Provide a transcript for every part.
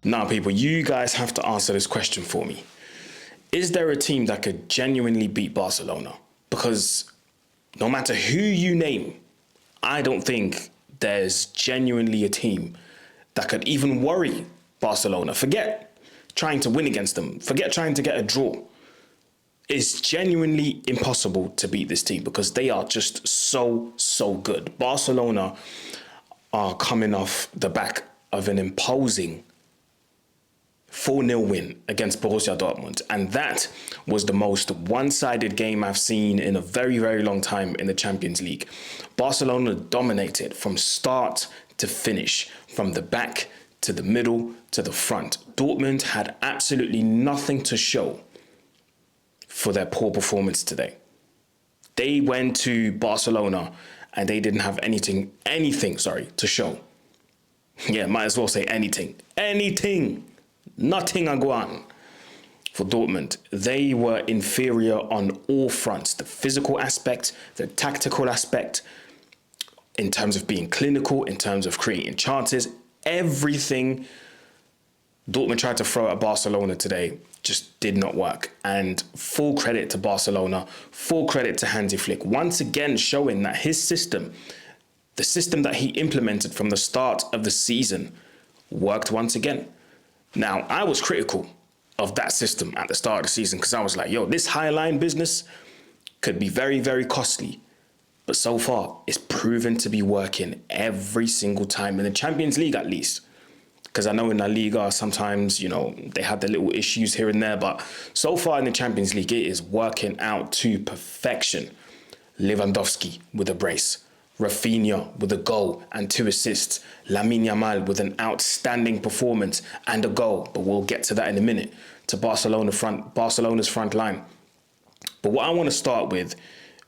Now, people, you guys have to answer this question for me. Is there a team that could genuinely beat Barcelona? Because no matter who you name, I don't think there's genuinely a team that could even worry Barcelona. Forget trying to win against them. Forget trying to get a draw. It's genuinely impossible to beat this team because they are just so good. Barcelona are coming off the back of an imposing 4-0 win against Borussia Dortmund. And that was the most one-sided game I've seen in a very, very long time in the Champions League. Barcelona dominated from start to finish, from the back to the middle to the front. Dortmund had absolutely nothing to show for their poor performance today. They went to Barcelona and they didn't have anything to show. Yeah, might as well say anything. Nothing aguan for Dortmund. They were inferior on all fronts. The physical aspect, the tactical aspect, in terms of being clinical, in terms of creating chances, everything Dortmund tried to throw at Barcelona today just did not work. And full credit to Barcelona, full credit to Hansi Flick, once again showing that his system, the system that he implemented from the start of the season, worked once again. Now, I was critical of that system at the start of the season because I was like, yo, this high line business could be very, very costly. But so far, it's proven to be working every single time in the Champions League, at least. Because I know in La Liga, sometimes, they have their little issues here and there. But so far in the Champions League, it is working out to perfection. Lewandowski with a brace. Rafinha with a goal and 2 assists. Lamine Yamal with an outstanding performance and a goal. But we'll get to that in a minute. To Barcelona's front line. But what I want to start with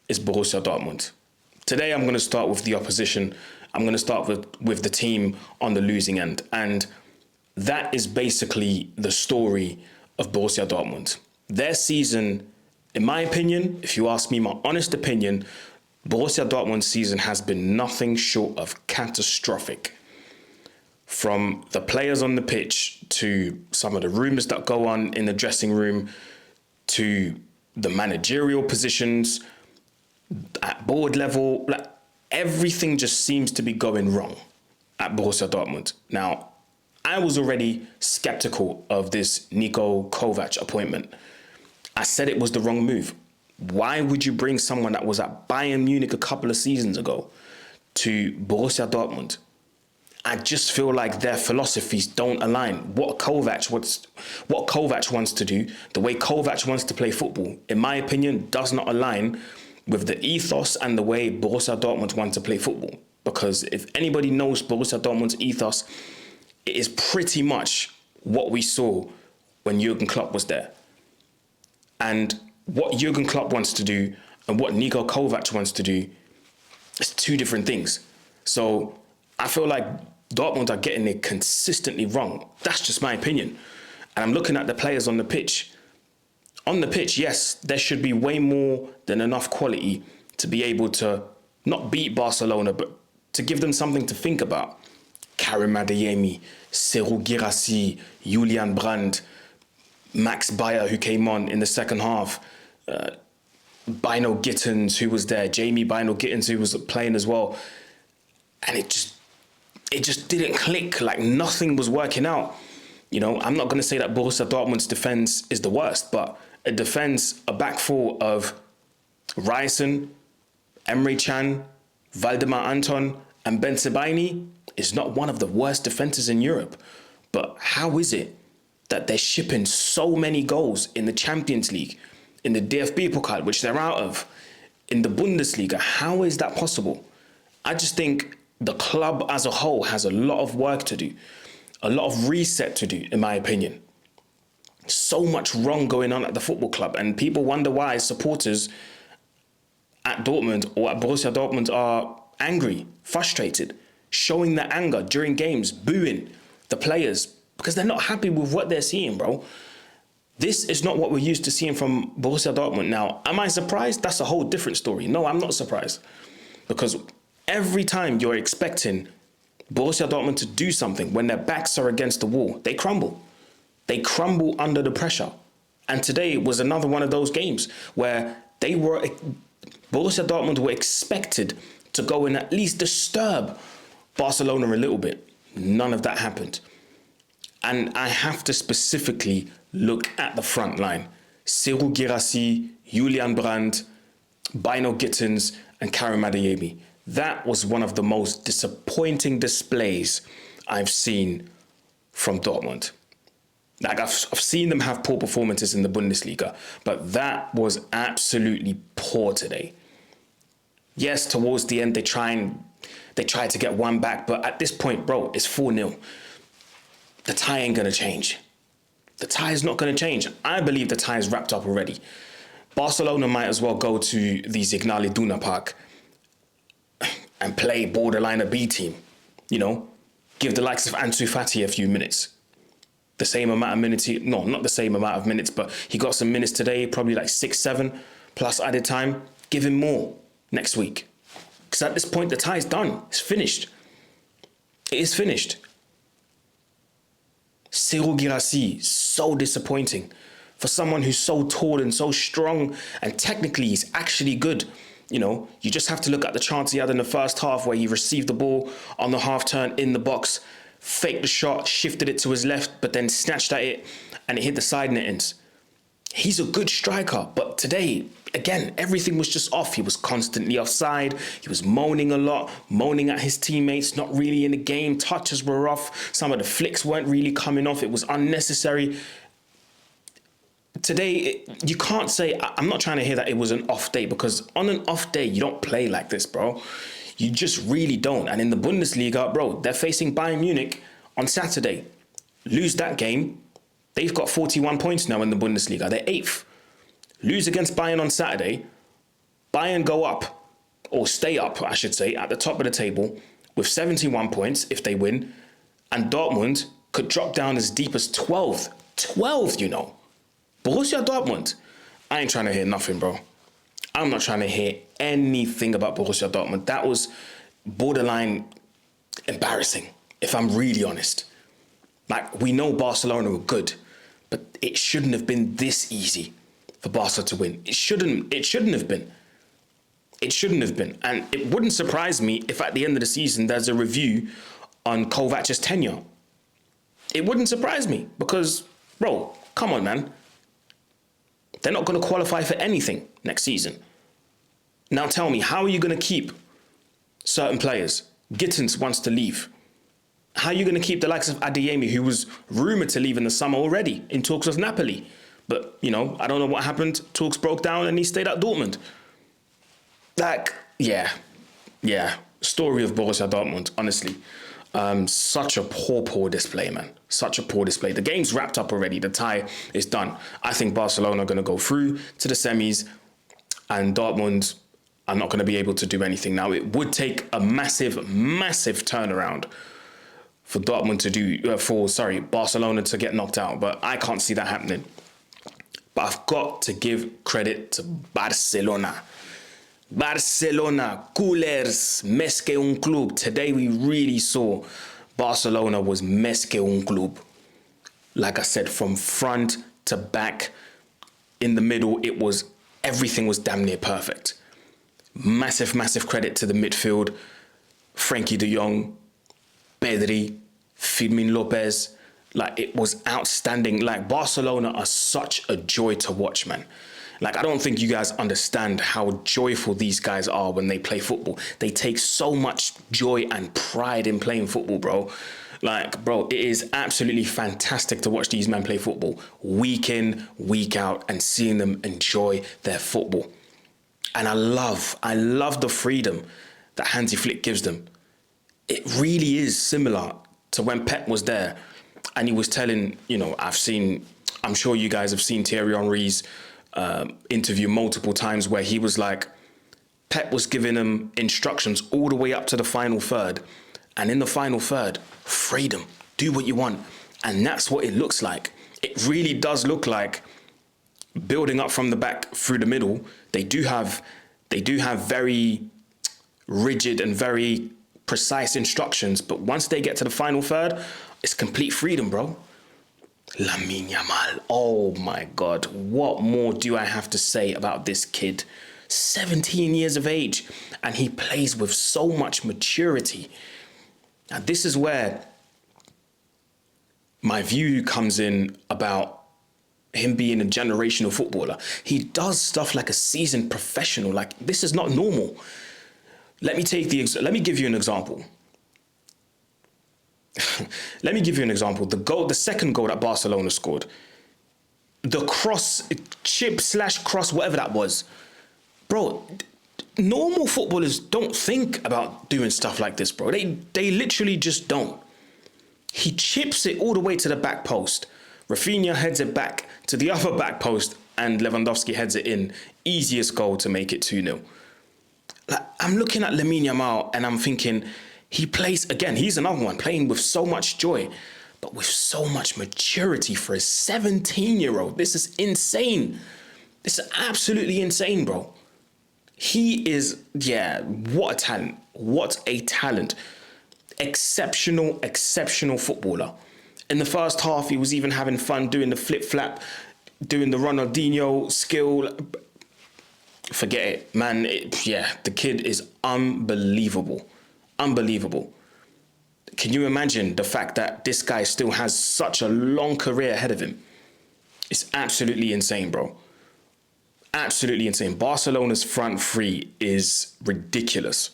is Borussia Dortmund. Today, I'm going to start with the opposition. I'm going to start with the team on the losing end. And that is basically the story of Borussia Dortmund. Their season, in my opinion, if you ask me my honest opinion, Borussia Dortmund's season has been nothing short of catastrophic. From the players on the pitch to some of the rumours that go on in the dressing room to the managerial positions at board level, everything just seems to be going wrong at Borussia Dortmund. Now, I was already skeptical of this Niko Kovac appointment. I said it was the wrong move. Why would you bring someone that was at Bayern Munich a couple of seasons ago to Borussia Dortmund? I just feel like their philosophies don't align. What Kovac wants to do, the way Kovac wants to play football, in my opinion, does not align with the ethos and the way Borussia Dortmund want to play football. Because if anybody knows Borussia Dortmund's ethos, it is pretty much what we saw when Jurgen Klopp was there. And what Jurgen Klopp wants to do and what Niko Kovac wants to do is 2 different things. So I feel like Dortmund are getting it consistently wrong. That's just my opinion. And I'm looking at the players on the pitch. On the pitch, yes, there should be way more than enough quality to be able to not beat Barcelona, but to give them something to think about. Karim Adeyemi, Serhou Guirassy, Julian Brandt, Max Bayer, who came on in the second half, Bino Gittins, who was there, Jamie Bino Gittins, who was playing as well. And it just didn't click, like nothing was working out. I'm not going to say that Borussia Dortmund's defence is the worst, but a back four of Ryerson, Emre Can, Valdemar Anton, and Ben Sebaini is not one of the worst defences in Europe. But how is it that they're shipping so many goals in the Champions League, in the DFB Pokal, which they're out of, in the Bundesliga? How is that possible? I just think the club as a whole has a lot of work to do, a lot of reset to do, in my opinion. So much wrong going on at the football club, and people wonder why supporters at Dortmund or at Borussia Dortmund are angry, frustrated, showing their anger during games, booing the players, because they're not happy with what they're seeing, bro. This is not what we're used to seeing from Borussia Dortmund. Now, am I surprised? That's a whole different story. No, I'm not surprised. Because every time you're expecting Borussia Dortmund to do something, when their backs are against the wall, they crumble. They crumble under the pressure. And today was another one of those games where Borussia Dortmund were expected to go and at least disturb Barcelona a little bit. None of that happened. And I have to specifically look at the front line. Serhou Guirassy, Julian Brandt, Bino Gittins, and Karim Adeyemi. That was one of the most disappointing displays I've seen from Dortmund. Like I've seen them have poor performances in the Bundesliga, but that was absolutely poor today. Yes, towards the end they tried to get one back, but at this point, bro, it's 4-0. The tie ain't gonna change. The tie is not gonna change. I believe the tie is wrapped up already. Barcelona might as well go to the Signal Iduna Park and play borderline a B team. You know, give the likes of Ansu Fati a few minutes. The same amount of minutes, no, not the same amount of minutes, but he got some minutes today, probably like 6, 7 plus added time. Give him more next week. Because at this point, the tie is done. It's finished. It is finished. Serhou Guirassy, so disappointing. For someone who's so tall and so strong, and technically he's actually good. You know, you just have to look at the chance he had in the first half where he received the ball on the half turn in the box, faked the shot, shifted it to his left, but then snatched at it and it hit the side nettings. He's a good striker, but today, again, everything was just off. He was constantly offside. He was moaning a lot, moaning at his teammates, not really in the game. Touches were off. Some of the flicks weren't really coming off. It was unnecessary. Today, you can't say, I'm not trying to hear that it was an off day, because on an off day, you don't play like this, bro. You just really don't. And in the Bundesliga, bro, they're facing Bayern Munich on Saturday. Lose that game, they've got 41 points now in the Bundesliga. They're 8th. Lose against Bayern on Saturday, Bayern go up, or stay up, I should say, at the top of the table with 71 points if they win. And Dortmund could drop down as deep as 12th. 12th, you know. Borussia Dortmund. I ain't trying to hear nothing, bro. I'm not trying to hear anything about Borussia Dortmund. That was borderline embarrassing, if I'm really honest. Like, we know Barcelona were good, but it shouldn't have been this easy for Barca to win. It shouldn't have been. It shouldn't have been. And it wouldn't surprise me if at the end of the season there's a review on Kovac's tenure. It wouldn't surprise me because, bro, come on, man. They're not going to qualify for anything next season. Now tell me, how are you going to keep certain players? Gittins wants to leave. How are you going to keep the likes of Adeyemi, who was rumoured to leave in the summer already, in talks with Napoli? But, you know, I don't know what happened. Talks broke down and he stayed at Dortmund. Like, yeah. Story of Borussia Dortmund, honestly. Such a poor display, man. Such a poor display. The game's wrapped up already. The tie is done. I think Barcelona are going to go through to the semis and Dortmund are not going to be able to do anything. Now, it would take a massive turnaround for Dortmund to do, Barcelona to get knocked out. But I can't see that happening. But I've got to give credit to Barcelona. Barcelona, coolers, més que un club. Today we really saw Barcelona was més que un club. Like I said, from front to back, in the middle, everything was damn near perfect. Massive credit to the midfield. Frankie de Jong, Pedri, Firmín López. Like, it was outstanding. Like, Barcelona are such a joy to watch, man. Like, I don't think you guys understand how joyful these guys are when they play football. They take so much joy and pride in playing football, bro. Like, bro, it is absolutely fantastic to watch these men play football week in, week out, and seeing them enjoy their football. And I love the freedom that Hansi Flick gives them. It really is similar to when Pep was there and he was telling, you know, I'm sure you guys have seen Thierry Henry's interview multiple times where he was like, Pep was giving him instructions all the way up to the final third. And in the final third, freedom, do what you want. And that's what it looks like. it really does look like building up from the back through the middle. They do have very rigid and very precise instructions, but once they get to the final third, it's complete freedom, bro. Lamine Yamal, oh my God, what more do I have to say about this kid? 17 years of age, and he plays with so much maturity. Now, this is where my view comes in about him being a generational footballer. He does stuff like a seasoned professional. Like, this is not normal. Let me give you an example. Let me give you an example. The second goal that Barcelona scored, the cross, chip / cross, whatever that was, bro, normal footballers don't think about doing stuff like this, bro. They literally just don't. He chips it all the way to the back post. Rafinha heads it back to the other back post, and Lewandowski heads it in. Easiest goal to make it 2-0. Like, I'm looking at Lamine Yamal and I'm thinking, he plays, again, he's another one playing with so much joy, but with so much maturity for a 17-year-old. This is insane. This is absolutely insane, bro. He is, yeah, what a talent. What a talent. Exceptional, exceptional footballer. In the first half, he was even having fun doing the flip-flap, doing the Ronaldinho skill. Forget it, man. The kid is unbelievable. Unbelievable. Can you imagine the fact that this guy still has such a long career ahead of him? It's absolutely insane, bro. Absolutely insane. Barcelona's front three is ridiculous.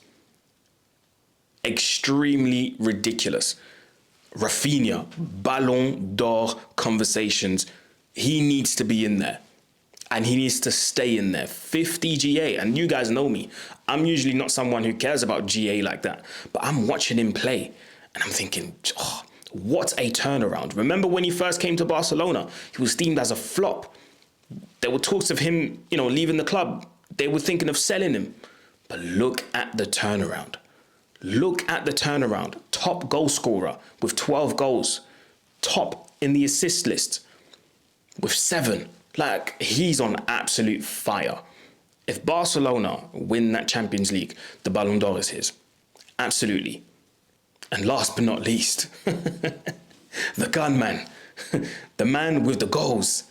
Extremely ridiculous. Rafinha, Ballon d'Or conversations. He needs to be in there. And he needs to stay in there. 50 GA. And you guys know me. I'm usually not someone who cares about GA like that. But I'm watching him play. And I'm thinking, oh, what a turnaround. Remember when he first came to Barcelona? He was deemed as a flop. There were talks of him, leaving the club. They were thinking of selling him. But look at the turnaround. Look at the turnaround. Top goal scorer with 12 goals. Top in the assist list with 7. Like, he's on absolute fire. If Barcelona win that Champions League, the Ballon d'Or is his. Absolutely. And last but not least, the gunman, the man with the goals,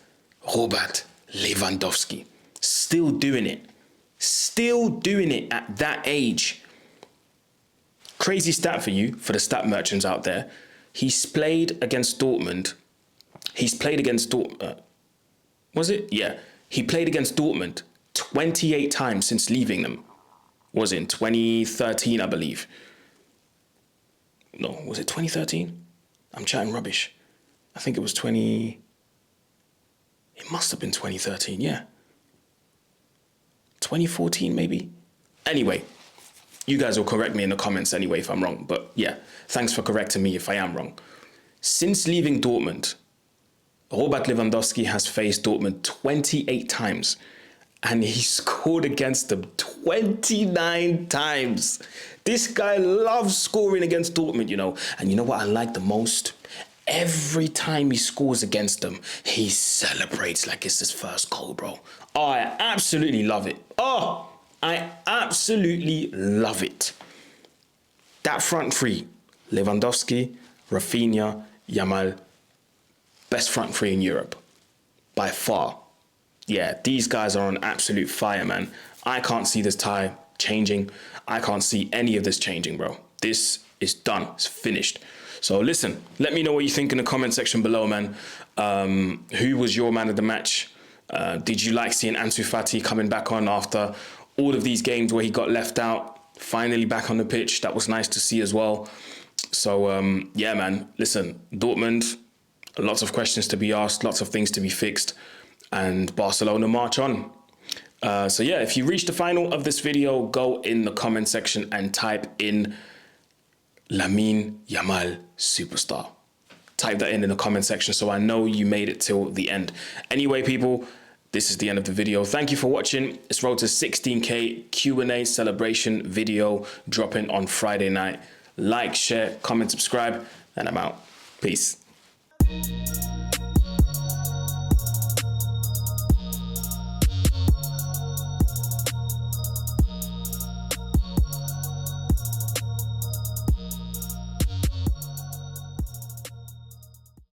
Robert Lewandowski. Still doing it. Still doing it at that age. Crazy stat for you, for the stat merchants out there. He's played against Dortmund. Was it? Yeah. He played against Dortmund 28 times since leaving them. Was it in 2013, I believe? No, was it 2013? I'm chatting rubbish. I think it was It must have been 2013, yeah. 2014, maybe? Anyway, you guys will correct me in the comments anyway if I'm wrong. But yeah, thanks for correcting me if I am wrong. Since leaving Dortmund, Robert Lewandowski has faced Dortmund 28 times and he scored against them 29 times. This guy loves scoring against Dortmund, And you know what I like the most? Every time he scores against them, he celebrates like it's his first goal, bro. Oh, I absolutely love it. Oh, I absolutely love it. That front three, Lewandowski, Rafinha, Yamal, best front three in Europe, by far. Yeah, these guys are on absolute fire, man. I can't see this tie changing. I can't see any of this changing, bro. This is done. It's finished. So listen, let me know what you think in the comment section below, man. Who was your man of the match? Did you like seeing Ansu Fati coming back on after all of these games where he got left out? Finally back on the pitch. That was nice to see as well. So, yeah, man, listen, Dortmund, lots of questions to be asked, lots of things to be fixed, and Barcelona march on. So yeah, if you reach the final of this video, go in the comment section and type in Lamine Yamal Superstar. Type that in the comment section so I know you made it till the end. Anyway, people, this is the end of the video. Thank you for watching. It's road to 16K Q&A celebration video dropping on Friday night. Like, share, comment, subscribe, and I'm out. Peace.